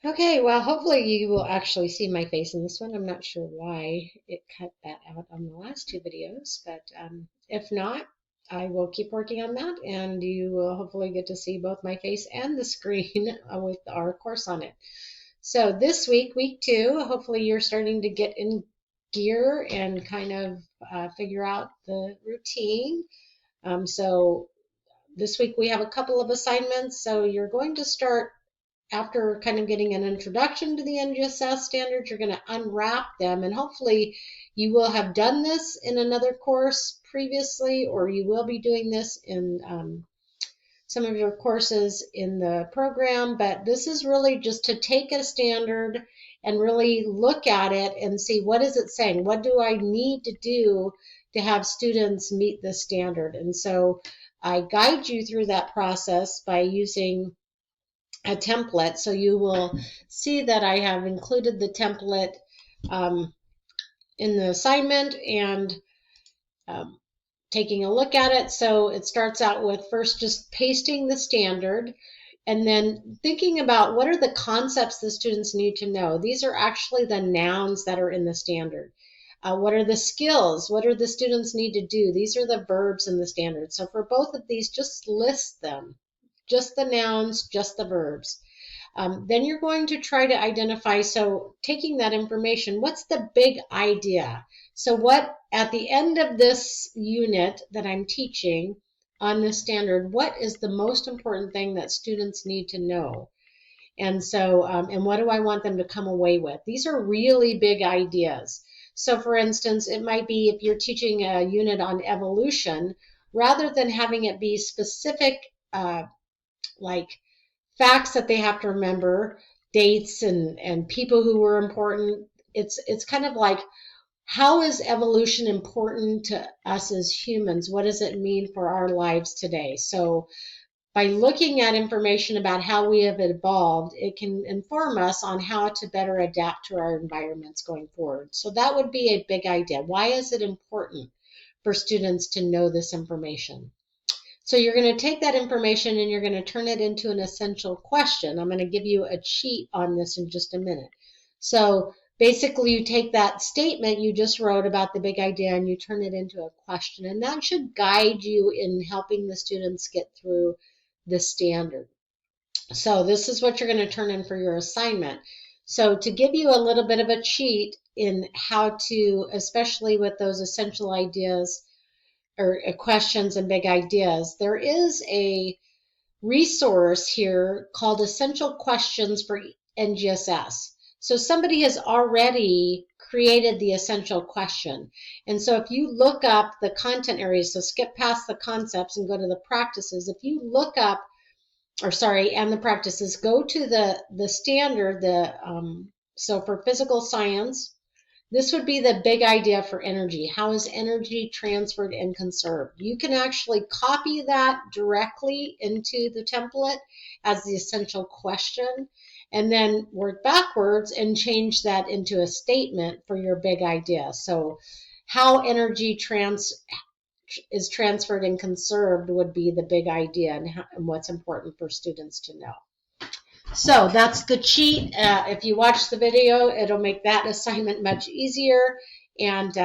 Okay, well, hopefully you will actually see my face in this one. I'm not sure why it cut that out on the last two videos, but if not, I will keep working on that, and you will hopefully get to see both my face and the screen with our course on it. So this week, week two, hopefully you're starting to get in gear and kind of figure out the routine. So this week we have a couple of assignments, so you're going to start after kind of getting an introduction to the NGSS standards. You're going to unwrap them, and hopefully you will have done this in another course previously, or you will be doing this in some of your courses in the program. But this is really just to take a standard and really look at it and see, what is it saying? What do I need to do to have students meet this standard? And so I guide you through that process by using a template. So you will see that I have included the template in the assignment and um, taking a look at it. So it starts out with first just pasting the standard and then thinking about what are the concepts the students need to know. These are actually the nouns that are in the standard. What are the skills? What do the students need to do? These are the verbs in the standard. So for both of these, just list them. Just the nouns, just the verbs. Then you're going to try to identify, so taking that information, what's the big idea? So what, at the end of this unit that I'm teaching on this standard, what is the most important thing that students need to know? And so, and what do I want them to come away with? These are really big ideas. So for instance, it might be if you're teaching a unit on evolution, rather than having it be specific, like facts that they have to remember, dates and people who were important. It's kind of like, how is evolution important to us as humans? What does it mean for our lives today? So by looking at information about how we have evolved, it can inform us on how to better adapt to our environments going forward. So that would be a big idea. Why is it important for students to know this information? So you're going to take that information and you're going to turn it into an essential question. I'm going to give you a cheat on this in just a minute. So basically you take that statement you just wrote about the big idea and you turn it into a question. And that should guide you in helping the students get through the standard. So this is what you're going to turn in for your assignment. So to give you a little bit of a cheat in how to, especially with those essential ideas, or questions and big ideas, there is a resource here called Essential Questions for NGSS. So somebody has already created the essential question. And so if you look up the content areas, so skip past the concepts and go to the practices, if you look up, and the practices, go to the standard, so for physical science, this would be the big idea for energy. How is energy transferred and conserved? You can actually copy that directly into the template as the essential question, and then work backwards and change that into a statement for your big idea. So how energy is transferred and conserved would be the big idea, and what's important for students to know. So that's the cheat. If you watch the video, it'll make that assignment much easier, and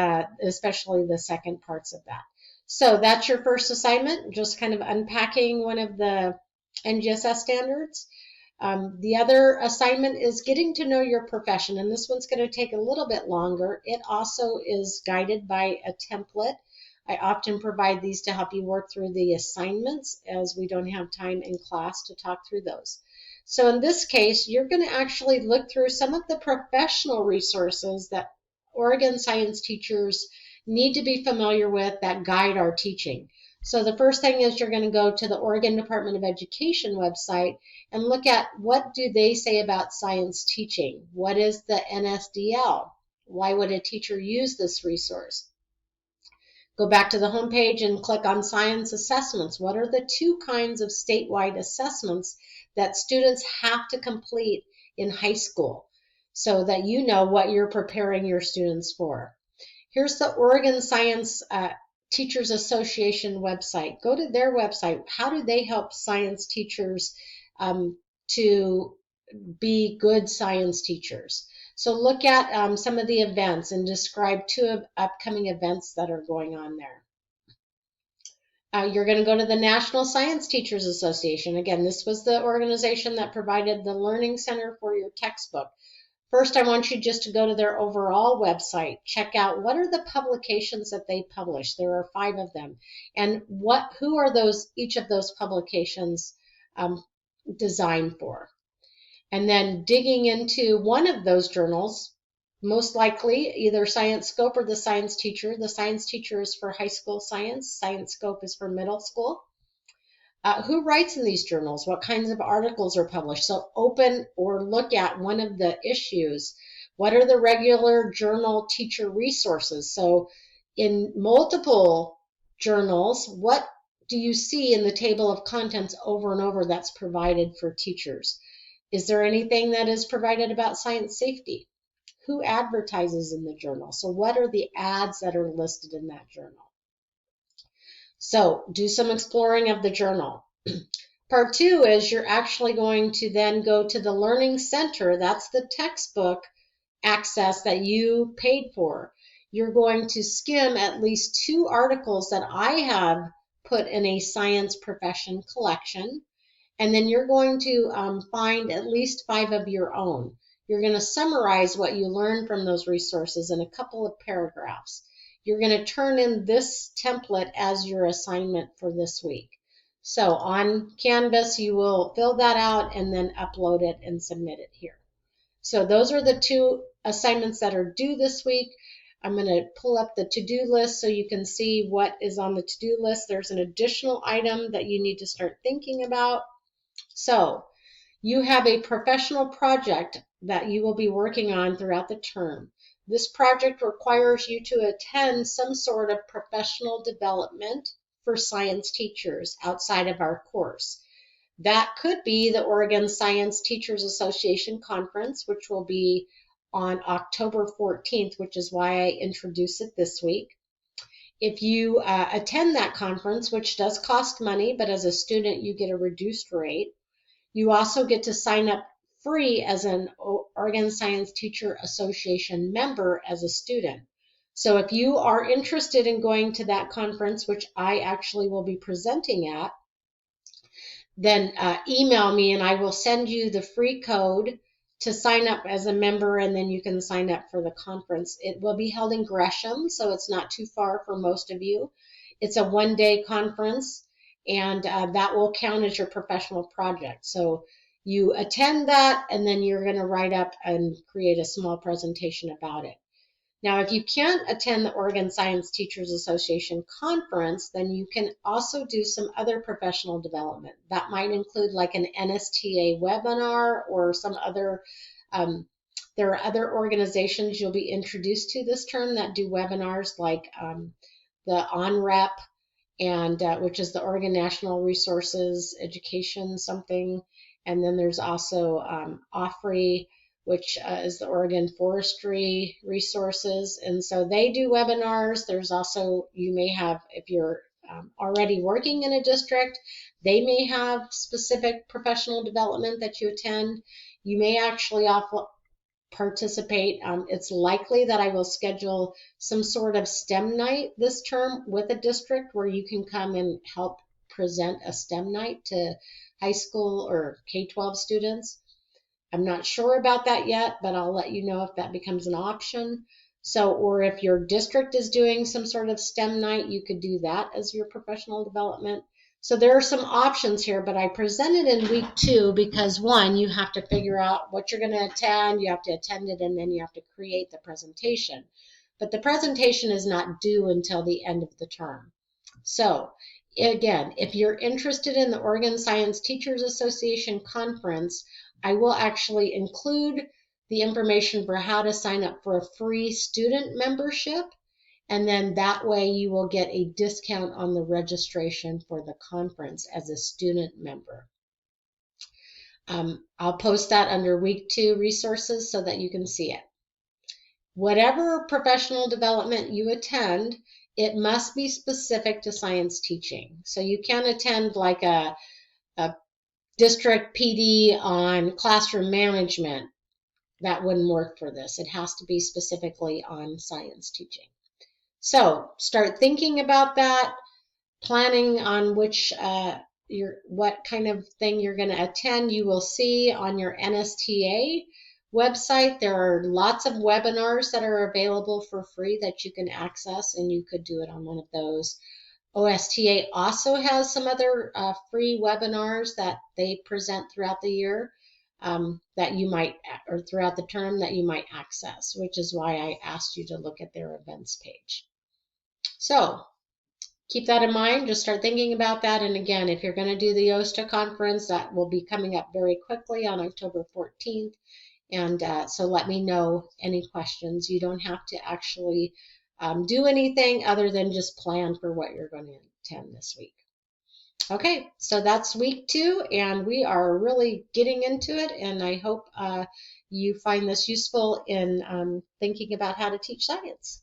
especially the second parts of that. So that's your first assignment, just kind of unpacking one of the NGSS standards. The other assignment is getting to know your profession, and this one's going to take a little bit longer. It also is guided by a template. I often provide these to help you work through the assignments, as we don't have time in class to talk through those. So in this case, you're going to actually look through some of the professional resources that Oregon science teachers need to be familiar with that guide our teaching. So the first thing is you're going to go to the Oregon Department of Education website and look at, what do they say about science teaching? What is the NSDL? Why would a teacher use this resource? Go back to the homepage and click on science assessments. What are the two kinds of statewide assessments that students have to complete in high school, so that you know what you're preparing your students for? Here's the Oregon Science Teachers Association website. Go to their website. How do they help science teachers to be good science teachers. So look at some of the events and describe 2 upcoming events that are going on there. You're going to go to the National Science Teachers Association. Again, this was the organization that provided the Learning Center for your textbook. First, I want you just to go to their overall website, check out what are the publications that they publish. There are 5 of them. And who are each of those publications designed for? And then digging into one of those journals, most likely either Science Scope or the Science Teacher. The Science Teacher is for high school science. Science Scope is for middle school. Who writes in these journals? What kinds of articles are published? So open or look at one of the issues. What are the regular journal teacher resources? So in multiple journals, what do you see in the table of contents over and over that's provided for teachers? Is there anything that is provided about science safety? Who advertises in the journal? So what are the ads that are listed in that journal? So do some exploring of the journal. Part 2 is you're actually going to then go to the Learning Center. That's the textbook access that you paid for. You're going to skim at least 2 articles that I have put in a science profession collection. And then you're going to find at least 5 of your own. You're going to summarize what you learned from those resources in a couple of paragraphs. You're going to turn in this template as your assignment for this week. So on Canvas, you will fill that out and then upload it and submit it here. So those are the 2 assignments that are due this week. I'm going to pull up the to-do list so you can see what is on the to-do list. There's an additional item that you need to start thinking about. So you have a professional project that you will be working on throughout the term. This project requires you to attend some sort of professional development for science teachers outside of our course. That could be the Oregon Science Teachers Association Conference, which will be on October 14th, which is why I introduced it this week. If you attend that conference, which does cost money, but as a student you get a reduced rate, you also get to sign up free as an Oregon Science Teacher Association member as a student. So if you are interested in going to that conference, which I actually will be presenting at, then email me and I will send you the free code to sign up as a member, and then you can sign up for the conference. It will be held in Gresham, so it's not too far for most of you. It's a 1-day conference, and that will count as your professional project. So you attend that, and then you're going to write up and create a small presentation about it. Now, if you can't attend the Oregon Science Teachers Association conference, then you can also do some other professional development. That might include like an NSTA webinar or some other, there are other organizations you'll be introduced to this term that do webinars, like the ONREP, and which is the Oregon National Resources Education something. And then there's also OFRI, which is the Oregon Forestry Resources. And so they do webinars. There's also, you may have, if you're already working in a district, they may have specific professional development that you attend. You may actually participate. It's likely that I will schedule some sort of STEM night this term with a district where you can come and help present a STEM night to high school or K-12 students. I'm not sure about that yet, but I'll let you know if that becomes an option. So, or if your district is doing some sort of STEM night, you could do that as your professional development. So there are some options here, but I presented in week 2 because 1, you have to figure out what you're going to attend, you have to attend it, and then you have to create the presentation. But the presentation is not due until the end of the term. So again, if you're interested in the Oregon Science Teachers Association conference, I will actually include the information for how to sign up for a free student membership, and then that way you will get a discount on the registration for the conference as a student member. I'll post that under week 2 resources so that you can see it. Whatever professional development you attend, it must be specific to science teaching. So you can't attend like a district PD on classroom management, that wouldn't work for this. It has to be specifically on science teaching. So start thinking about that, planning on what kind of thing you're going to attend. You will see on your NSTA website there are lots of webinars that are available for free that you can access, and you could do it on one of those. OSTA also has some other free webinars that they present throughout the year that you might, or throughout the term, that you might access, which is why I asked you to look at their events page. So keep that in mind. Just start thinking about that. And again, if you're going to do the OSTA conference, that will be coming up very quickly on October 14th. And so let me know any questions. You don't have to actually do anything other than just plan for what you're going to attend this week. Okay, so that's week 2, and we are really getting into it, and I hope you find this useful in thinking about how to teach science.